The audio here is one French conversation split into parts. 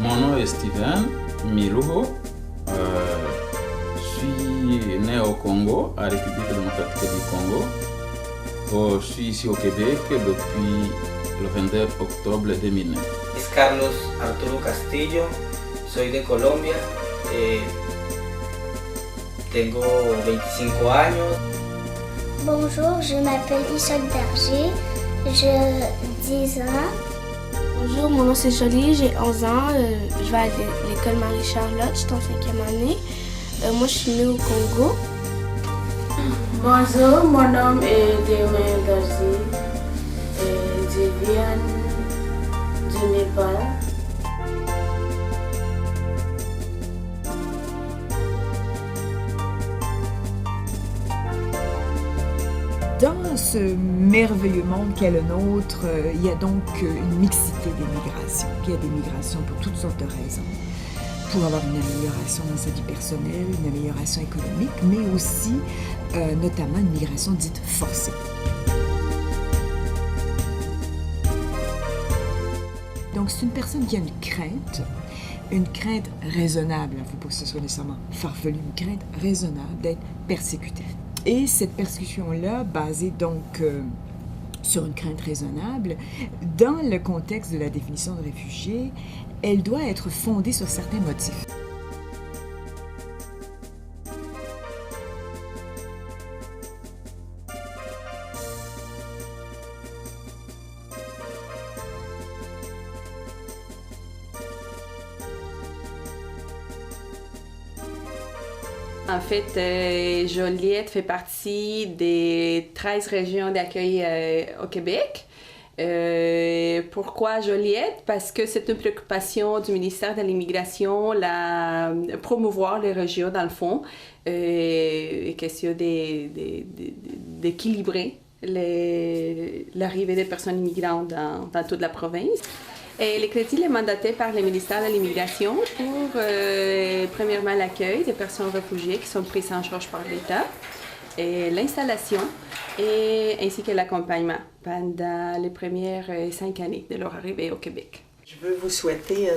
Mon nom est Steven Miruho. Je suis né au Congo, à la République démocratique du Congo. Je suis ici au Québec depuis le 22 octobre 2009. Es Carlos Arturo Castillo, soy de Colombia, tengo 25 años. Bonjour, je m'appelle Ishak Berger, j'ai 10 ans. Bonjour, mon nom c'est Jolie, j'ai 11 ans, je vais à l'école Marie-Charlotte, je suis en 5e année. Moi je suis née au Congo. Bonjour, mon nom est Demain Garzi, je viens du Népal. Dans ce merveilleux monde qu'est le nôtre, il y a donc une mixité des migrations. Il y a des migrations pour toutes sortes de raisons. Pour avoir une amélioration dans sa vie personnelle, une amélioration économique, mais aussi notamment une migration dite forcée. Donc c'est une personne qui a une crainte raisonnable, il ne faut pas que ce soit nécessairement farfelu, une crainte raisonnable d'être persécutée. Et cette persécution-là, basée donc sur une crainte raisonnable, dans le contexte de la définition de réfugié, elle doit être fondée sur certains motifs. En fait, Joliette fait partie des 13 régions d'accueil au Québec. Pourquoi Joliette? Parce que c'est une préoccupation du ministère de l'Immigration, promouvoir les régions dans le fond, question d'équilibrer l'arrivée des personnes immigrantes dans toute la province. Et le crédit est mandaté par le ministère de l'Immigration pour, premièrement, l'accueil des personnes réfugiées qui sont prises en charge par l'État, et l'installation, ainsi que l'accompagnement pendant les premières 5 années de leur arrivée au Québec. Je veux vous souhaiter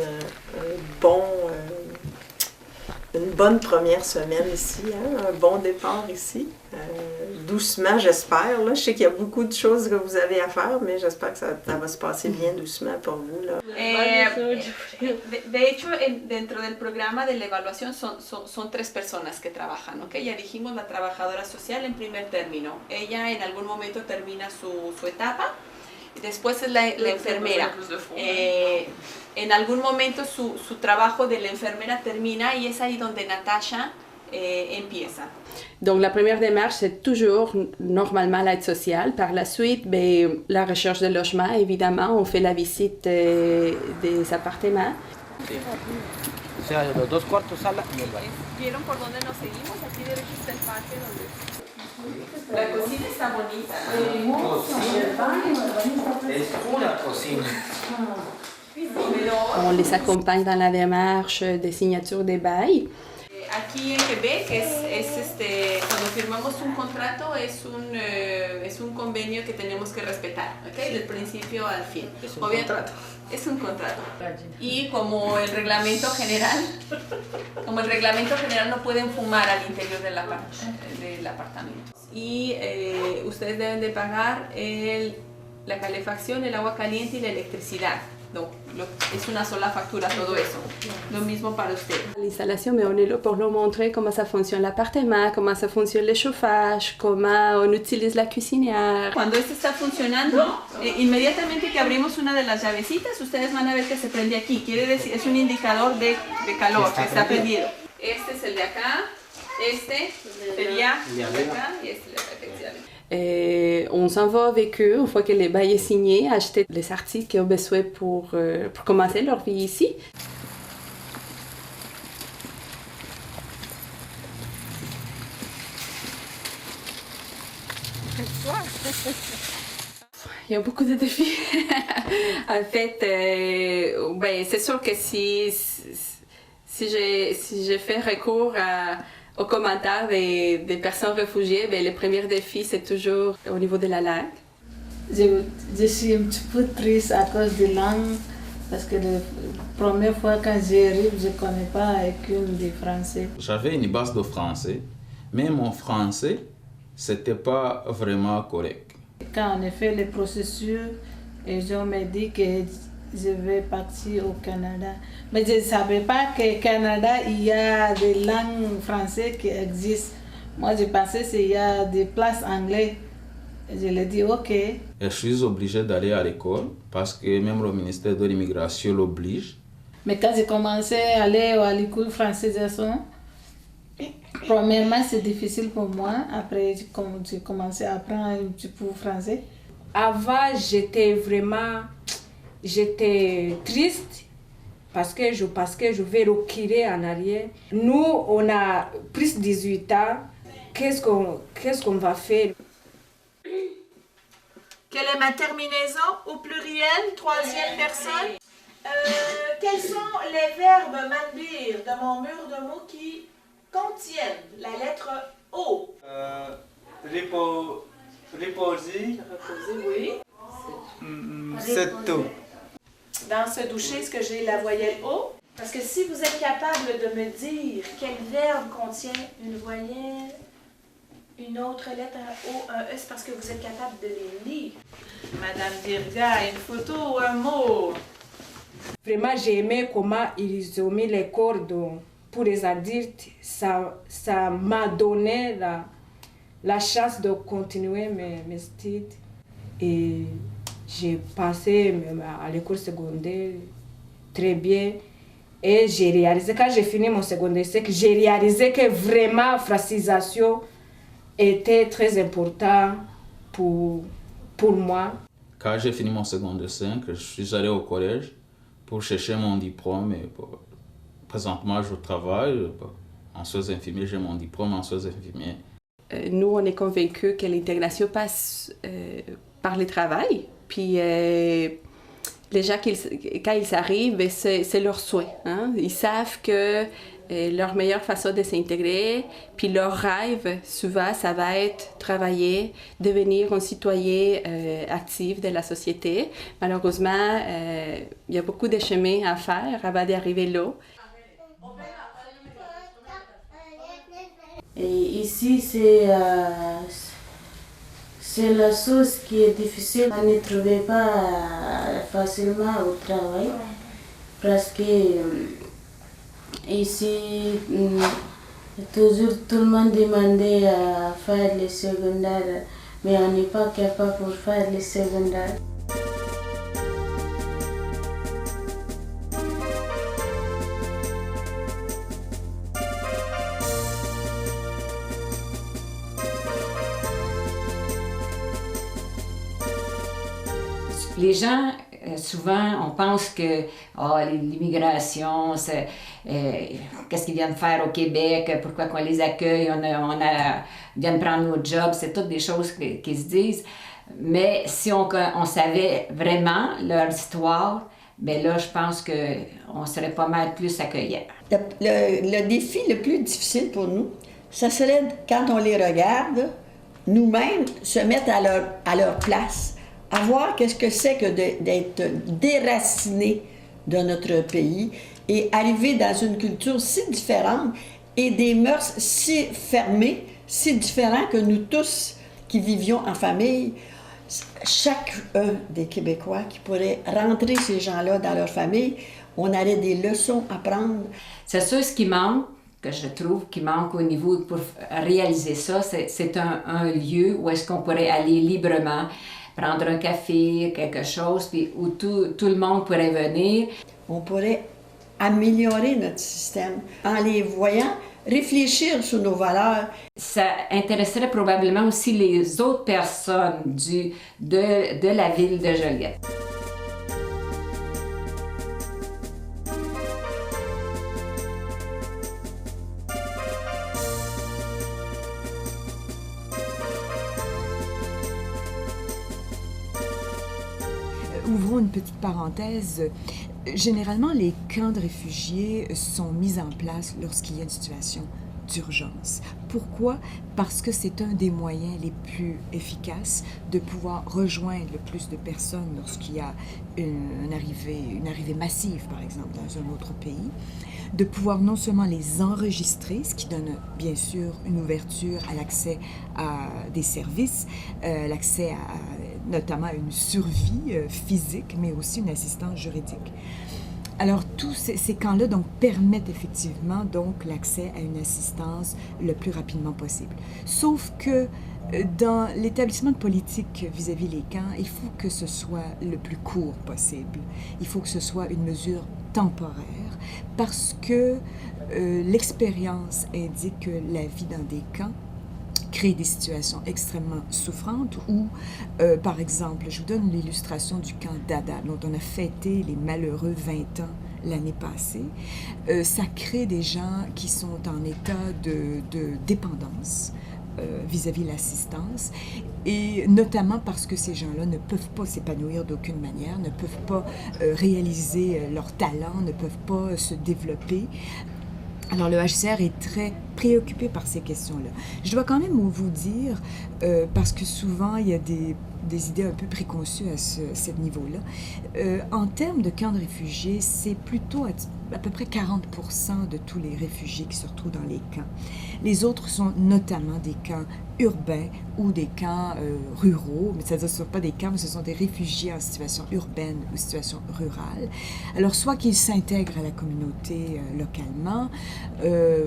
une bonne première semaine ici, un bon départ ici. Doucement, j'espère. Là. Je sais qu'il y a beaucoup de choses que vous avez à faire, mais j'espère que ça va se passer bien doucement pour vous. Là. De hecho, dentro del programa de la evaluación son 3 personas que trabajan, ¿ok? Ya dijimos la trabajadora social en primer término. Ella en algún momento termina su etapa. Después es la enfermera. En algún momento su trabajo de la enfermera termina y es ahí donde Natasha empieza. Donc la première démarche, c'est toujours normalement l'aide sociale. Par la suite, la recherche de logement, évidemment, on fait la visite des appartements. Sí. O sea, los 2 cuartos, sala y el baño. ¿Vieron por dónde nos seguimos? Aquí derecho está el parque donde... La cocina está bonita. Es una cocina. On les accompagne dans la démarche de signature des bails. Aquí en Quebec cuando firmamos un contrato es un convenio que tenemos que respetar, ¿okay? Del principio al fin. Es un contrato. Es un contrato. Y como el reglamento general no pueden fumar al interior del apartamento. Y ustedes deben de pagar la calefacción, el agua caliente y la electricidad. Donc, es una sola factura todo eso. Lo mismo para usted. L'installation, mais on est là pour leur montrer comment ça fonctionne l'appartement, comment ça fonctionne le chauffage, comment on utilise la cuisinière. Cuando esto está funcionando, inmediatamente que abrimos una de las llavecitas, ustedes van a ver que se prende aquí. Quiere decir, es un indicador de calor que está prendido. Este es el de acá, este sería el de acá y este de acá, efectivamente. On s'en va avec eux, une fois que le bail est signé, acheter les articles qu'ils ont besoin pour commencer leur vie ici. Il y a beaucoup de défis. En fait, c'est sûr que si j'ai fait recours aux commentaires des personnes réfugiées, le premier défi, c'est toujours au niveau de la langue. Je suis un petit peu triste à cause de la langue Parce que la première fois quand j'arrive, je ne connais pas aucune des Français. J'avais une base de français, mais mon français, c'était pas vraiment correct. Quand on a fait le processus, les gens m'ont dit que je vais partir au Canada. Mais je ne savais pas qu'au Canada, il y a des langues françaises qui existent. Moi, je pensais qu'il y a des places anglaises. Je lui ai dit OK. Et je suis obligé d'aller à l'école parce que même le ministère de l'immigration l'oblige. Mais quand j'ai commencé à aller à l'école francisation, premièrement, c'est difficile pour moi. Après, j'ai commencé à apprendre un petit peu français. Avant, j'étais triste parce que je vais reculer en arrière. Nous, on a plus de 18 ans. Qu'est-ce qu'on va faire? Quelle est ma terminaison au pluriel, troisième personne? Quels sont les verbes manbir de mon mur de mots qui contiennent la lettre O? Reposer. Oui. C'est tout. Dans ce doucher, est-ce que j'ai la voyelle O? Parce que si vous êtes capable de me dire quel verbe contient une voyelle, une autre lettre, un O, un E, c'est parce que vous êtes capable de les lire. Madame Dirga, une photo ou un mot? Vraiment, j'ai aimé comment ils ont mis les cordes pour les adultes. Ça m'a donné la chance de continuer mes études. Et j'ai passé même à l'école secondaire très bien. Et j'ai réalisé, quand j'ai fini mon secondaire, c'est que j'ai réalisé que vraiment la francisation était très important pour moi. Quand j'ai fini mon secondaire 5, je suis allé au collège pour chercher mon diplôme. Et présentement, je travaille en soins infirmiers, j'ai mon diplôme en soins infirmiers. Nous, on est convaincus que l'intégration passe par le travail. Puis les gens, quand ils arrivent, c'est leur souhait. Hein? Ils savent que leur meilleure façon de s'intégrer, puis leur rêve, souvent, ça va être travailler, devenir un citoyen actif de la société. Malheureusement, il y a beaucoup de chemin à faire avant d'arriver là. Et ici, c'est la chose qui est difficile. On ne trouvait pas facilement au travail. Parce que ici, toujours tout le monde demandait à faire les secondaires, mais on n'est pas capable pour faire les secondaires. Les gens, souvent, on pense que l'immigration, c'est qu'est-ce qu'ils viennent faire au Québec, pourquoi qu'on les accueille, ils viennent prendre nos jobs, c'est toutes des choses qu'ils se disent. Mais si on savait vraiment leur histoire, bien là, je pense qu'on serait pas mal plus accueillants. Le défi le plus difficile pour nous, ça serait, quand on les regarde, nous-mêmes se mettre à leur place. À voir qu'est-ce que c'est que d'être déraciné de notre pays et arriver dans une culture si différente et des mœurs si fermées, si différentes que nous tous qui vivions en famille, chacun des Québécois qui pourrait rentrer ces gens-là dans leur famille, on aurait des leçons à prendre. C'est sûr, ce qui manque, que je trouve qui manque au niveau pour réaliser ça, c'est un lieu où est-ce qu'on pourrait aller librement, prendre un café, quelque chose, puis où tout le monde pourrait venir. On pourrait améliorer notre système en les voyant réfléchir sur nos valeurs. Ça intéresserait probablement aussi les autres personnes de la ville de Joliette. Ouvrons une petite parenthèse. Généralement, les camps de réfugiés sont mis en place lorsqu'il y a une situation d'urgence Pourquoi? Parce que c'est un des moyens les plus efficaces de pouvoir rejoindre le plus de personnes lorsqu'il y a une arrivée massive, par exemple, dans un autre pays, de pouvoir non seulement les enregistrer, ce qui donne bien sûr une ouverture à l'accès à des services, l'accès notamment à une survie physique, mais aussi une assistance juridique. Alors, tous ces camps-là donc, permettent effectivement donc, l'accès à une assistance le plus rapidement possible. Sauf que dans l'établissement de politique vis-à-vis les camps, il faut que ce soit le plus court possible. Il faut que ce soit une mesure temporaire parce que l'expérience indique que la vie dans des camps crée des situations extrêmement souffrantes où, par exemple, je vous donne l'illustration du camp Dadaab, dont on a fêté les malheureux 20 ans l'année passée. Ça crée des gens qui sont en état de dépendance vis-à-vis de l'assistance, et notamment parce que ces gens-là ne peuvent pas s'épanouir d'aucune manière, ne peuvent pas réaliser leurs talents, ne peuvent pas se développer. Alors, le HCR est très préoccupé par ces questions-là. Je dois quand même vous dire, parce que souvent, il y a des idées un peu préconçues à ce niveau-là. En termes de camps de réfugiés, c'est plutôt à peu près 40% de tous les réfugiés qui se retrouvent dans les camps. Les autres sont notamment des camps urbains ou des camps ruraux, mais c'est-à-dire ce ne sont pas des camps, mais ce sont des réfugiés en situation urbaine ou situation rurale. Alors, soit qu'ils s'intègrent à la communauté localement,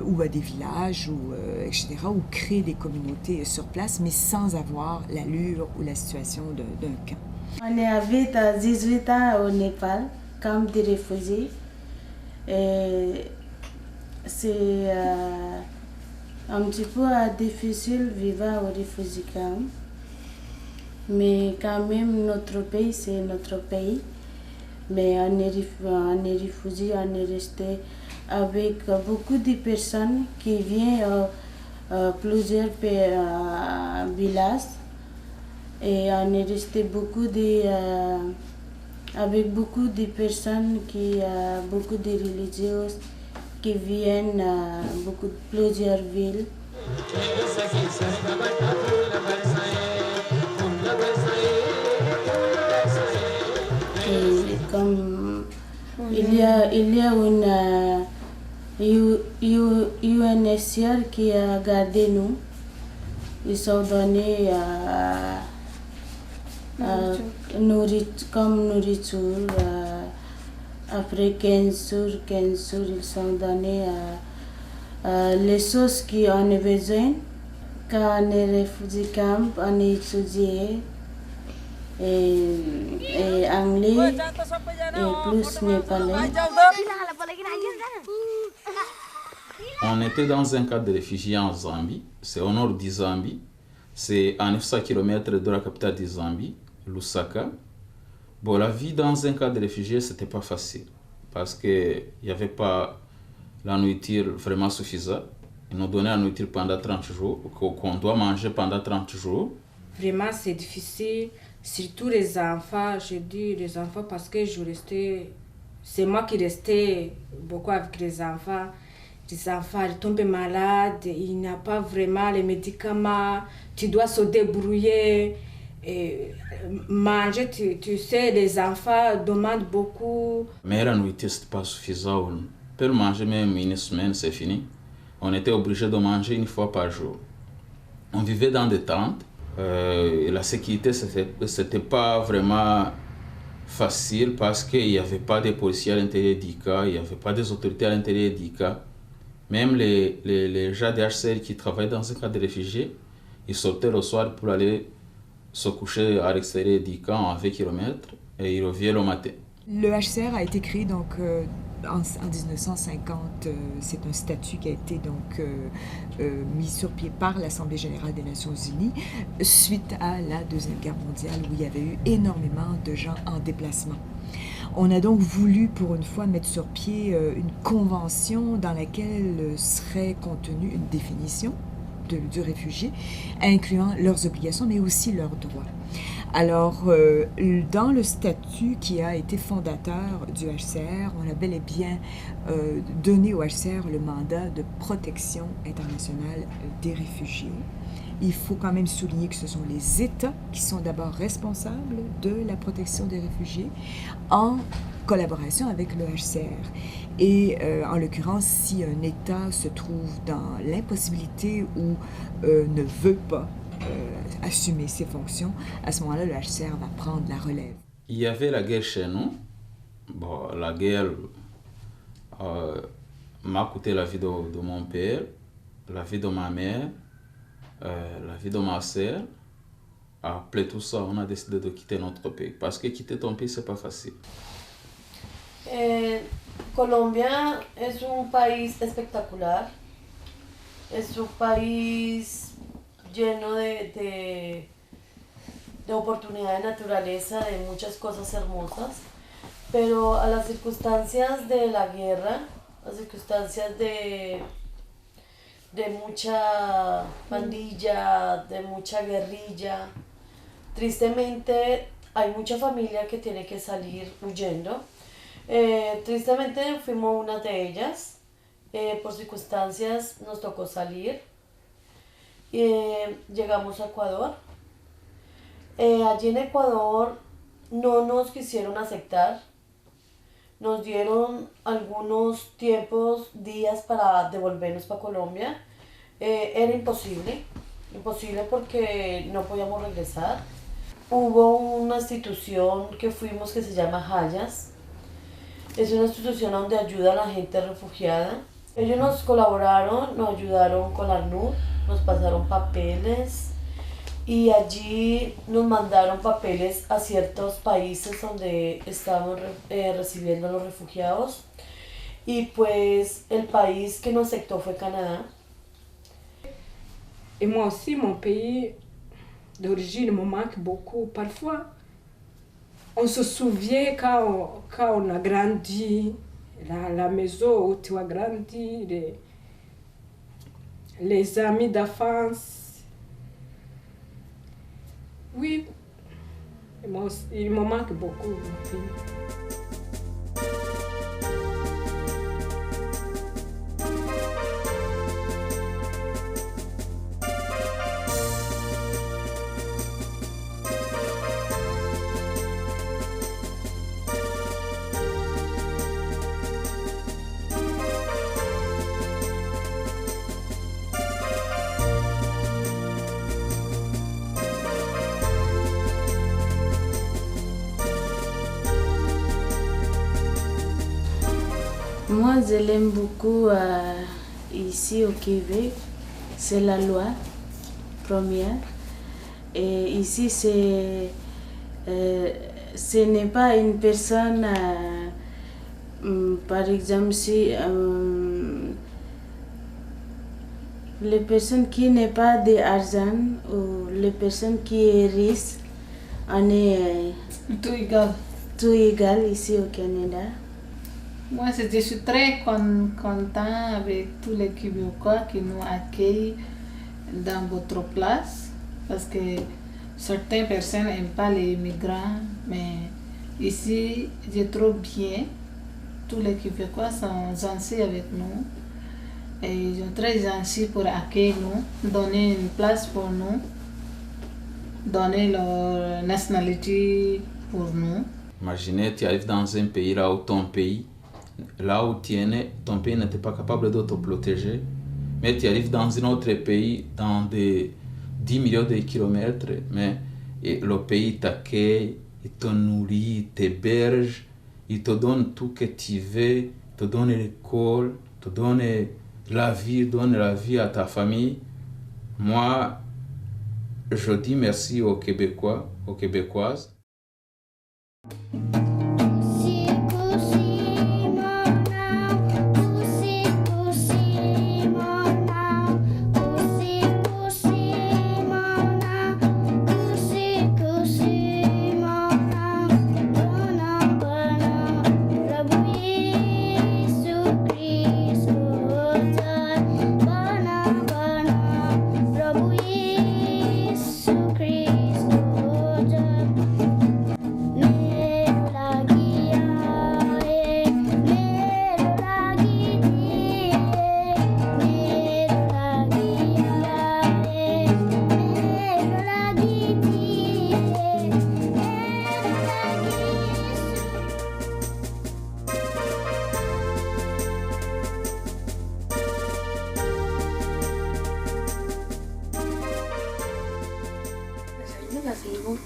ou à des villages, ou, etc., ou créent des communautés sur place, mais sans avoir l'allure ou la situation d'un camp. On habite à 18 ans au Népal, camp de réfugiés. Et c'est un petit peu difficile vivre au réfugié camp. Mais quand même, notre pays, c'est notre pays. Mais on est réfugié, on est resté avec beaucoup de personnes qui viennent plusieurs villages. Et on est resté avec beaucoup de personnes, beaucoup de religieuses qui viennent plusieurs villes. Et comme il y a une UNHCR qui a gardé nous, ils sont donnés comme nourriture. Après 15 jours, ils sont donnés les choses qu'on a besoin. Quand on est réfugié camp, on est étudié et anglais et plus népalais. On était dans un camp de réfugiés en Zambie, c'est au nord du Zambie, c'est à 900 km de la capitale du Zambie, Lusaka. Bon, la vie dans un camp de réfugiés, c'était pas facile parce qu'il n'y avait pas la nourriture vraiment suffisante. Ils nous donnaient la nourriture pendant 30 jours, qu'on doit manger pendant 30 jours. Vraiment, c'est difficile, surtout les enfants. Je dis les enfants parce que c'est moi qui restais beaucoup avec les enfants. Les enfants, ils tombent malades, il n'y a pas vraiment les médicaments, tu dois se débrouiller. Et manger, tu sais, les enfants demandent beaucoup. Mais la nourriture, ce n'est pas suffisant. On peut manger même une semaine, c'est fini. On était obligé de manger une fois par jour. On vivait dans des tentes. Et la sécurité, ce n'était pas vraiment facile parce qu'il n'y avait pas de policiers à l'intérieur du camp, il n'y avait pas des autorités à l'intérieur du camp. Même les gens des HCR qui travaillaient dans un camp de réfugiés, ils sortaient le soir pour aller se coucher à l'extérieur du camp à 20 km et ils reviennent le matin. Le HCR a été créé donc en 1950. C'est un statut qui a été donc mis sur pied par l'Assemblée générale des Nations unies suite à la Deuxième Guerre mondiale où il y avait eu énormément de gens en déplacement. On a donc voulu pour une fois mettre sur pied une convention dans laquelle serait contenue une définition du réfugié, incluant leurs obligations, mais aussi leurs droits. Alors, dans le statut qui a été fondateur du HCR, on a bel et bien donné au HCR le mandat de protection internationale des réfugiés. Il faut quand même souligner que ce sont les États qui sont d'abord responsables de la protection des réfugiés en collaboration avec le HCR. Et en l'occurrence, si un État se trouve dans l'impossibilité ou ne veut pas assumer ses fonctions, à ce moment-là, le HCR va prendre la relève. Il y avait la guerre chez nous. Bon, la guerre m'a coûté la vie de mon père, la vie de ma mère, la vie de ma sœur. Après tout ça, on a décidé de quitter notre pays. Parce que quitter ton pays, c'est pas facile. Colombia es un país espectacular. Es un país lleno de oportunidades de naturaleza, de muchas cosas hermosas. Pero a las circunstancias de la guerra, las circunstancias de mucha pandilla, de mucha guerrilla. Tristemente hay mucha familia que tiene que salir huyendo. Tristemente fuimos una de ellas. Por circunstancias nos tocó salir. Llegamos a Ecuador. Allí en Ecuador no nos quisieron aceptar. Nos dieron algunos tiempos, días para devolvernos para Colombia. Era imposible porque no podíamos regresar. Hubo una institución que fuimos que se llama Hayas. Es una institución donde ayuda a la gente refugiada. Ellos nos colaboraron, nos ayudaron con la ARNUR, nos pasaron papeles y allí nos mandaron papeles a ciertos países donde estábamos recibiendo a los refugiados. Y pues el país que nos aceptó fue Canadá. Et moi aussi, mon pays d'origine me manque beaucoup. Parfois, on se souvient quand on a grandi, la maison où tu as grandi, les amis d'enfance. Oui, moi aussi, il me manque beaucoup, mon pays. Moi, je l'aime beaucoup ici au Québec. C'est la loi première. Et ici, ce n'est pas une personne, par exemple, si les personnes qui n'ont pas d'argent ou les personnes qui risquent, on est tout égal ici au Canada. Moi, je suis très content avec tous les Québécois qui nous accueillent dans votre place parce que certaines personnes n'aiment pas les migrants, mais ici, je trouve bien. Tous les Québécois sont gentils avec nous et ils sont très gentils pour accueillir nous, donner une place pour nous, donner leur nationalité pour nous. Imaginez, tu arrives dans un pays là où ton pays n'était pas capable de te protéger, mais tu arrives dans un autre pays, dans des 10 millions de kilomètres, mais le pays t'accueille, il te nourrit, il t'héberge, il te donne tout ce que tu veux, il te donne l'école, il te donne la vie à ta famille. Moi, je dis merci aux Québécois, aux Québécoises. Prabhu Yesu Kristo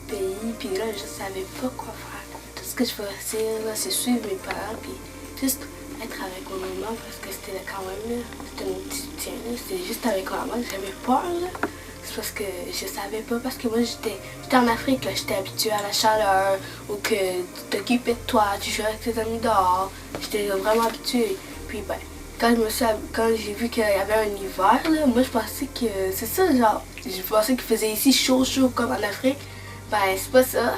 pays, puis là, je savais pas quoi faire. Tout ce que je faisais, là, c'est suivre mes parents, puis juste être avec ma maman, parce que c'était quand même, là, c'était mon petit soutien, là. C'était juste avec ma maman que j'avais peur, là. C'est parce que je savais pas, parce que moi, j'étais en Afrique, là. J'étais habituée à la chaleur, ou que tu t'occupais de toi, tu jouais avec tes amis dehors. J'étais vraiment habituée. Puis, ben, quand j'ai vu qu'il y avait un hiver, là, moi je pensais que c'est ça, genre, je pensais qu'il faisait ici chaud comme en Afrique. Ben c'est pas ça.